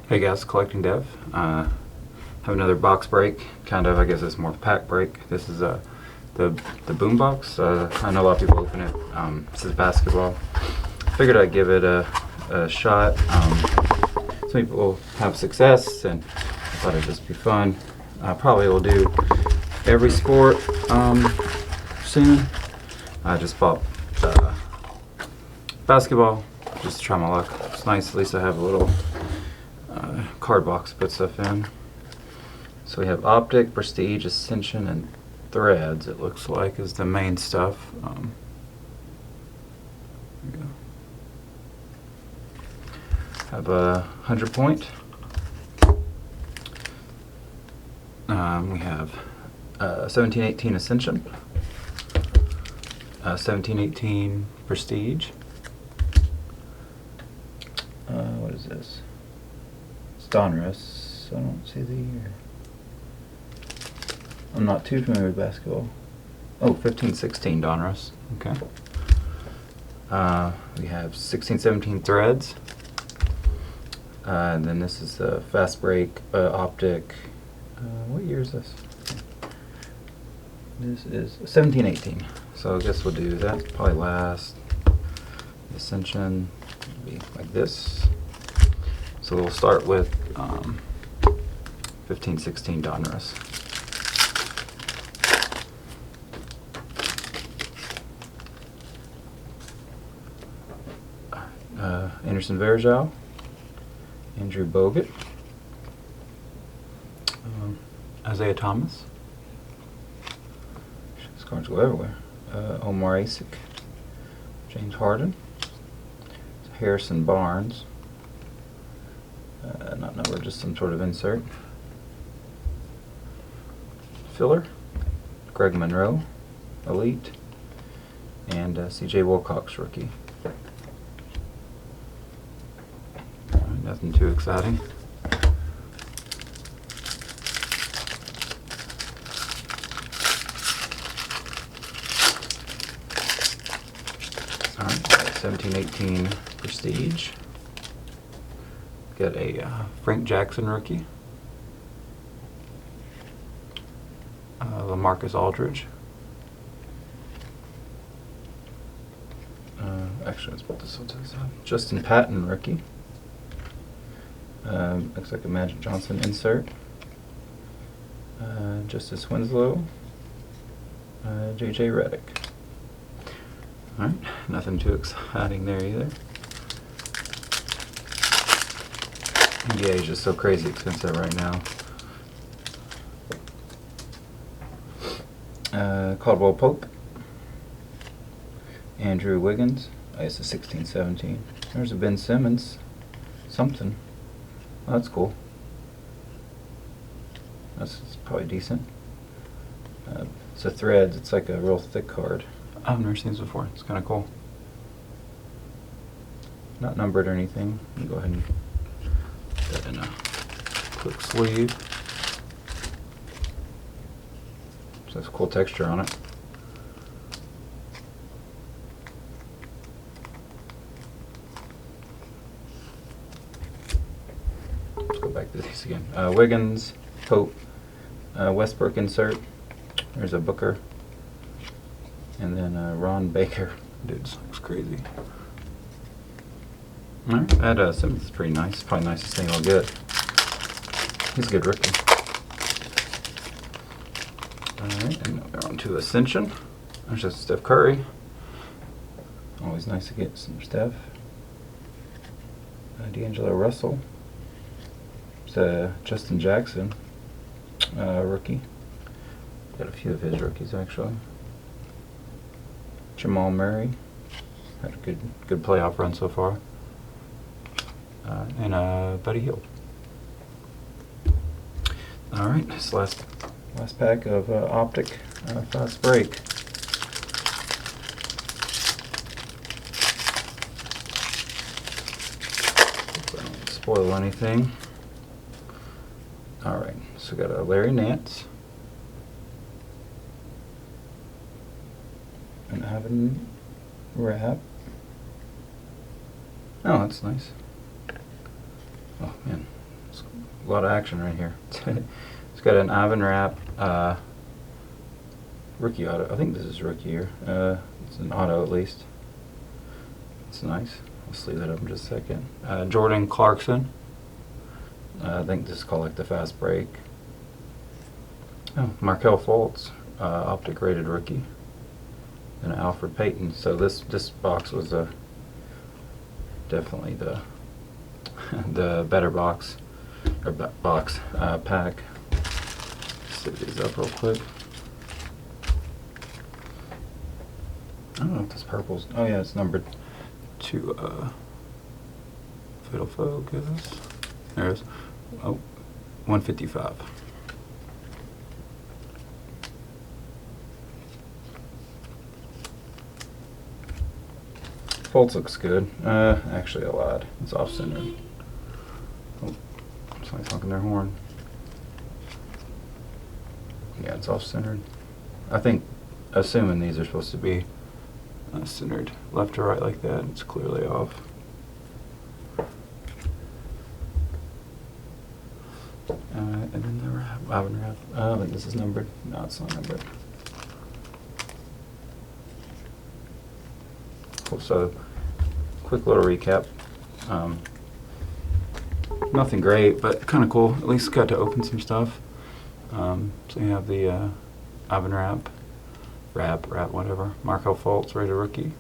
Hey guys, Collecting Dev. Have another box break. Kind of, I guess it's more pack break. This is the Boombox. I know a lot of people open it. This is basketball. Figured I'd give it a shot. Some people have success, and I thought it'd just be fun. Probably will do every sport soon. I just bought basketball just to try my luck. It's nice, at least I have a little card box to put stuff in. So we have Optic, Prestige, Ascension, and Threads, it looks like, is the main stuff. There we go. Have a 100 point. We have 1718 Ascension, 1718 Prestige. What is this? It's Donruss. I don't see the year. I'm not too familiar with basketball. Oh, 1516 Donruss. Okay. We have 1617 Threads. And then this is the Fast Break Optic. What year is this? This is 1718. So I guess we'll do that. Probably last. Ascension will be like this. So we'll start with 1516 Donruss. Anderson Varejao, Andrew Bogut, Isaiah Thomas. These cards go everywhere. Omar Asik, James Harden, Harrison Barnes. Not numbered, just some sort of insert. Filler, Greg Monroe, Elite, and C.J. Wilcox, rookie. Nothing too exciting. Alright, 1718 Prestige. Got a Frank Jackson rookie. LaMarcus Aldridge. Actually, let's put this one to the side. Justin Patton rookie. Looks like a Magic Johnson insert. Justice Winslow. J.J. Redick. Alright, nothing too exciting there either. NBA is just so crazy expensive right now. Caldwell Pope. Andrew Wiggins. It's a 1617. There's a Ben Simmons. Something. Oh, that's cool. That's probably decent. It's a Threads. It's like a real thick card. I've never seen this before. It's kind of cool. Not numbered or anything. You can go ahead and put that in a quick sleeve. So that's cool texture on it. Back to these again. Wiggins, Pope, Westbrook insert. There's a Booker, and then Ron Baker. Dude, this looks crazy. Alright, that Simmons is pretty nice. Probably the nicest thing I'll get. He's a good rookie. Alright, and we're on to Ascension. There's just Steph Curry. Always nice to get some Steph. D'Angelo Russell. Justin Jackson, rookie. Got a few of his rookies actually. Jamal Murray had a good playoff run so far, and Buddy Hield. All right, this last pack of Optic Fast Break. Hope I don't spoil anything. Alright, so we got a Larry Nance. And Evan Rapp. Oh, that's nice. Oh man, a lot of action right here. It's got an Ivan Rapp rookie auto. I think this is rookie here. It's an auto at least. It's nice. Let's leave that up in just a second. Jordan Clarkson. I think this is called like the fast break. Oh, Markel Fultz, optic rated rookie. And Alfred Payton. So this box was definitely the the better box or pack. Set these up real quick. I don't know if this purple's. Oh yeah, it's numbered to Fatal Focus. There it is. Oh, 155. Fultz looks good. Actually, I lied. It's off-centered. Oh, somebody's honking their horn. Yeah, it's off-centered. I think, assuming these are supposed to be centered left to right like that, it's clearly off. And then the wrap, Ivan Rapp. I think this is numbered. No, it's not numbered. Cool. So, quick little recap. Nothing great, but kind of cool. At least got to open some stuff. So you have the Ivan Rapp, whatever. Markel Fultz, rated rookie.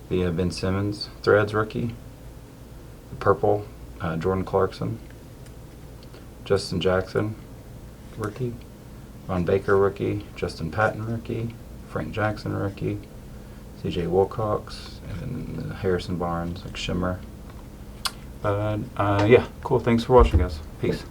The Ben Simmons, Threads rookie. The purple, Jordan Clarkson. Justin Jackson, rookie. Von Baker, rookie. Justin Patton, rookie. Frank Jackson, rookie. CJ Wilcox, and then the Harrison Barnes, like Shimmer. Yeah, cool. Thanks for watching, guys. Peace.